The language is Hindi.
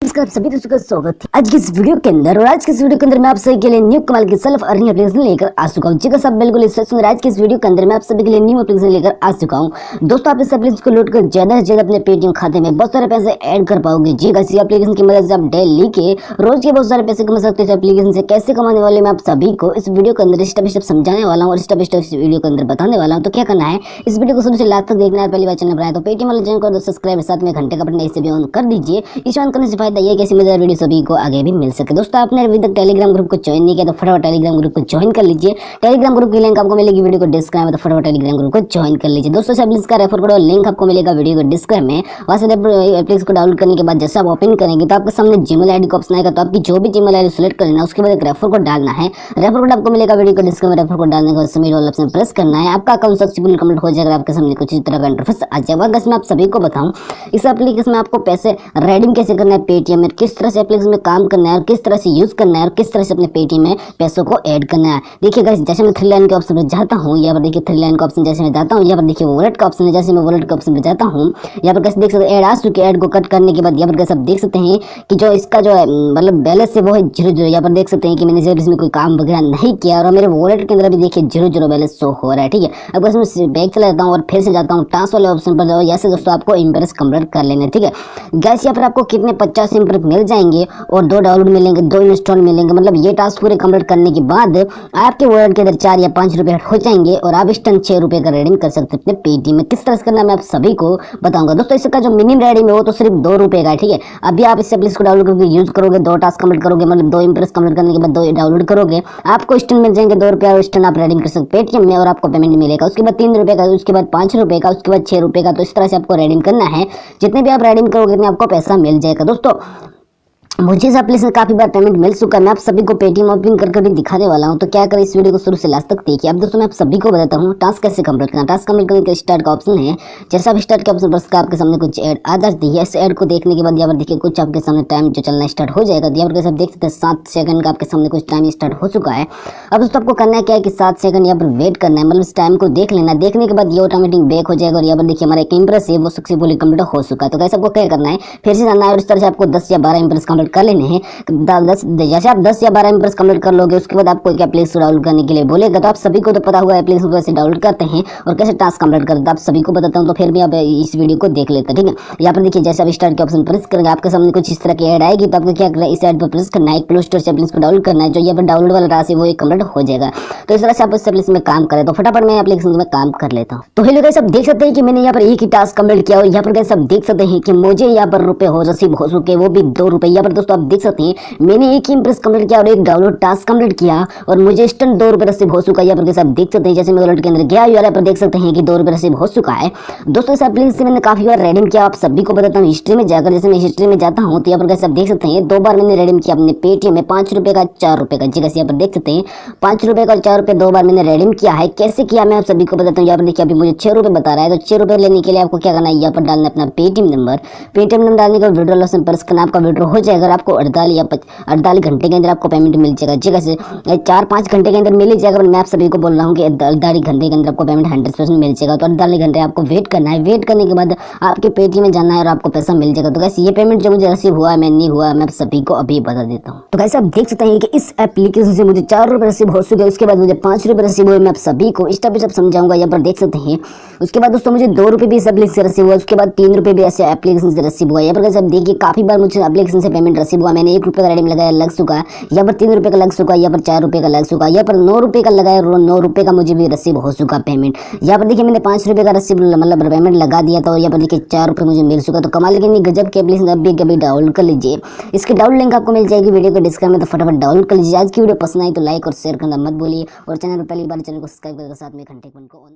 नमस्कार सभी दोस्तों का स्वागत है आज की इस वीडियो के अंदर। और आज की इस वीडियो के अंदर मैं आप सभी के लिए न्यू कमाल की सेल्फ अर्निंग एप्लीकेशन लेकर आ चुका हूं। जी का सब बिल्कुल इस सुंदर आज की इस वीडियो के अंदर मैं आप सभी के लिए न्यू एप्लीकेशन लेकर आ चुका हूं। दोस्तों आप इस एप्लीकेशन को लोड कर ज्यादा से ज्यादा अपने पेटीएम खाते में बहुत सारे पैसे ऐड कर पाओगे। जी इस एप्लीकेशन की मदद से आप डेली के रोज के बहुत सारे पैसे कमा सकते हो। एप्लीकेशन से कैसे कमाने वाले मैं आप सभी को इस वीडियो के अंदर स्टेप स्टेप समझाने वाला हूँ और स्टेप स्टेप इस वीडियो के अंदर बताने वाला हूँ। तो क्या करना है, इस वीडियो को शुरू से लास्ट तक देखना है। पहली बार चैनल बनाया तो पेटीएम वाले चैनल को सब्सक्राइब साथ में घंटे का बटन इसे भी ऑन कर दीजिए। इस ऑन करने से फायदा ये कैसे मजेदार वीडियो सभी को आगे भी मिल सके। दोस्तों आपने अभी तक टेलीग्राम ग्रुप को ज्वाइन नहीं किया तो फटाफट टेलीग्राम ग्रुप को ज्वाइन कर लीजिए। टेलीग्राम ग्रुप की लिंक आपको मिलेगी वीडियो को डिस्क्रिप्शन में, तो फटाफट टेलीग्राम ग्रुप को ज्वाइन कर लीजिए। दोस्तों सब इसका रेफर कोड और लिंक आपको मिलेगा वीडियो को डिस्क्रिप्शन में। वहां से एप्लीकेशन को डाउनलोड करने के बाद जैसे आप ओपन करेंगे तो आपके सामने जीमेल आईडी का ऑप्शन आएगा। तो आपकी जो भी जीमेल आईडी सेलेक्ट करना, उसके बाद एक रेफर कोड डालना है। रेफर कोड आपको मिलेगा वीडियो को डिस्क्रिप्शन में। रेफर कोड डालने के बाद सबमिट वाला ऑप्शन प्रेस करना है। आपका अकाउंट सक्सेसफुल कंप्लीट हो जाएगा। आपके सामने कुछ इस तरह का इंटरफेस आ जाएगा। अगर मैं आप सभी को बताऊं इस एप्लीकेशन में आपको पैसे रेडीम कैसे करना है, पेटीएम में किस तरह से एप्लीकेशन में काम करना है और किस तरह से यूज करना है और किस तरह से अपने पेटीएम में पैसों को ऐड करना है। देखिए गाइस जैसे मैं थ्री लाइन के ऑप्शन पे जाता हूँ, यहाँ पर देखिए थ्री लाइन का ऑप्शन जैसे मैं जाता हूँ, यहाँ पर देखिए वॉलेट का ऑप्शन है। जैसे मैं वॉलेट के ऑप्शन पे जाता हूँ, यहाँ पर कैसे देख सकते हैं ऐड आ चुके। ऐड को कट करने के बाद यहाँ पर कैसे आप देख सकते हैं कि जो इसका जो है मतलब बैलेंस है वो है 0 यहाँ पर देख सकते हैं कि मैंने इसमें कोई काम वगैरह नहीं किया। और मेरे वॉलेट के अंदर भी देखिए 0 बैलेंस शो हो रहा है। ठीक है, अब इसमें बैक चला जाता हूँ और फिर से जाता हूँ टास्क वाले ऑप्शन पर जाओ। ऐसे दोस्तों आपको इंप्रेस कंप्लीट कर लेना है। ठीक है गाइस, यहाँ पर आपको कितने 50 इंप्रेस मिल जाएंगे और 2 डाउनलोड मिलेंगे, 2 इंस्टॉल मिलेंगे। मतलब ये टास्क पूरे कंप्लीट करने के बाद आपके वॉलेट के अंदर 4 या 5 रुपए हो जाएंगे और आप इंस्टेंट 6 रुपए का रेडीम कर सकते हैं अपने पेटीएम में। किस तरह से करना मैं आप सभी को बताऊंगा। दोस्तों इसका जो मिनिमम रेडीम है वो तो सिर्फ 2 रुपए का है। ठीक है, अभी आप इस एप्लीकेशन को डाउनलोड करके यूज करोगे, 2 टास्क कंप्लीट करोगे, मतलब 2 इंप्रेस कंप्लीट करने के बाद 2 डाउनलोड करोगे, आपको इंस्टेंट मिल जाएंगे 2 रुपए और इंस्टेंट आप रेडीम कर सकते पेटीएम में और आपको पेमेंट मिलेगा। उसके बाद 3 रुपए का, उसके बाद 5 रुपए का, उसके बाद 6 रुपए का। तो इस तरह से आपको रेडीम करना है। जितने भी आप रेडीम करोगे उतने आपको पैसा मिल जाएगा। दोस्तों मुझे इस एप्लीकेशन काफी बार पेमेंट मिल चुका है। मैं आप सभी को पेटीएम ओपन करके भी दिखाने वाला हूं। तो क्या करें, इस वीडियो को शुरू से लास्ट तक देखिए। अब दोस्तों मैं आप सभी को बताता हूं टास्क कैसे कंप्लीट करना। टास्क कंप्लीट करने के स्टार्ट का ऑप्शन है। जैसे आप स्टार्ट के ऑप्शन पर आपके सामने कुछ ऐड आ जाती है। इस ऐड को देखने के बाद यहाँ पर देखिए कुछ आपके सामने टाइम जो चलना स्टार्ट हो जाएगा। यहाँ पर आप देख सकते हैं 7 सेकंड का आपके सामने कुछ टाइम स्टार्ट हो चुका है। अब दोस्तों आपको करना है क्या है कि 7 सेकंड यहाँ पर वेट करना है, मतलब इस टाइम को देख लेना। देखने के बाद ये ऑटोमेटिक बैक हो जाएगा और यहाँ पर देखिए हमारा एक इंप्रेस है वो सक्सेसफुली कंप्लीट हो चुका है। तो कैसे आपको क्या करना है, फिर से जाना है और इस तरह से आपको 10 या 12 इंप्रेस कंप्लीट कर लेने हैं। जैसे आप 10 या 12 इंप्रेस कंप्लीट कर लोगे उसके बाद आपको एक एप्लीकेशन डाउनलोड करने के लिए बोलेगा। तो आप सभी को तो पता हुआ एप्लीकेशन कैसे डाउनलोड करते हैं और कैसे टास्क कंप्लीट करते हैं, आप सभी को बताता हूं। तो फिर भी आप इस वीडियो को देख लेते हैं। ठीक है, यहाँ पर देखिए जैसे आप स्टार्ट के ऑप्शन प्रेस करेंगे आपके सामने कुछ इस तरह की ऐड आएगी। तो आपको क्या करना है, इस ऐड पर प्रेस करना है, प्ले स्टोर से एप्लीकेशन को डाउनलोड करना है। जो यहाँ पर डाउनलोड वाला राशि वो कंप्लीट हो जाएगा। तो इस तरह से आप इस एप्लीकेशन में काम करें। तो फटाफट मैं एप्लीकेशन में काम कर लेता हूँ। तो हेलो गाइस, आप देख सकते हैं कि मैंने यहाँ पर एक ही टास्क कंप्लीट किया और यहाँ पर गाइस आप देख सकते हैं कि मुझे यहाँ पर रुपए हो रिसीव हो चुके, वो भी 2 रुपए। यहाँ पर दोस्तों आप देख सकते हैं मैंने एक इंप्रेस कंप्लीट किया और एक डाउनलोड टास्क कंप्लीट किया और मुझे इंस्टेंट 2 रुपए रिसीव हो चुका है। यहाँ पर आप देख सकते हैं जैसे मैं वॉलेट के अंदर गया यहाँ पर देख सकते हैं कि 2 रुपए रिसीव हो चुका है। दोस्तों इस एप्लीकेशन से मैंने काफी बार रेडीम किया। आप सभी को बताता हूँ हिस्ट्री में जाकर। जैसे मैं हिस्ट्री में जाता हूँ तो यहाँ पर आप देख सकते हैं 2 बार मैंने रेडीम किया अपने पेटीएम में 5 रुपए का 4 रुपए का। जी कैसे यहाँ पर देख सकते हैं 5 रुपए का 4 रुपए 2 बार मैंने रेडीम किया है। कैसे किया मैं आप सभी को बताता हूँ। यहाँ पर देखिए अभी मुझे 6 रुपए बता रहा है। तो 6 रुपए लेने के लिए आपको क्या करना है, यहाँ पर डालना अपना पेटीएम नंबर। पेटीएम नंबर डालने के बाद विड्रॉल ऑप्शन प्रेस करना, आपका विड्रॉ हो जाएगा। आपको 48 घंटे के अंदर आपको पेमेंट मिल जाएगा। जी कैसे 4-5 घंटे के अंदर मिल ही जाएगा। मैं आप सभी को बोल रहा हूँ कि 48 घंटे के अंदर आपको पेमेंट 100% मिल जाएगा। तो 48 घंटे आपको वेट करना है। वेट करने के बाद आपके पेटीएम में जाना है और आपको पैसा मिल जाएगा। तो कैसे ये पेमेंट जो मुझे रिसीव हुआ मैं नहीं हुआ, मैं सभी को अभी बता देता हूँ। तो कैसे आप देख सकते हैं कि इस एप्लीकेशन से मुझे 4 रुपए रिसीव हो चुके, उसके बाद मुझे 5 रुपए रिसीव हुए। मैं आप सभी को स्टेप बाय स्टेप समझाऊंगा। यहाँ पर देख सकते हैं उसके बाद दोस्तों मुझे 2 रुपए भी इस एप्लीकेशन से रिसीव हुआ, उसके बाद 3 रुपए भी ऐसे एप्लीकेशन से रिसीव हुआ। यहाँ पर कैसे आप देखिए काफी बार मुझे एप्लीकेशन से पेमेंट रिसीव हुआ। मैंने 1 रुपए का रेडीम लगाया लग चुका है, यहाँ पर 3 रुपए का लग चुका है, यहाँ पर 4 रुपए का लग चुका है, यहाँ पर 9 रुपए का लगाया 9 रुपए का मुझे भी रिसीव हो चुका पेमेंट। यहाँ पर देखिए मैंने 5 रुपए का रिसीव मतलब पेमेंट लगा दिया था और यहाँ पर देखिए 4 रुपए मुझे मिल चुका। तो कमाल की गजब के एप्लीकेशन अभी कभी डाउनलोड कर लीजिए। इसकी डाउनलोड लिंक आपको मिल जाएगी वीडियो के डिस्क्रिप्शन में। तो फटाफट डाउनलोड कर लीजिए। आज की वीडियो पसंद आई तो लाइक और शेयर करना मत भूलिए और चैनल पर पहली बार चैनल को सब्सक्राइब करके साथ में घंटे को ऑन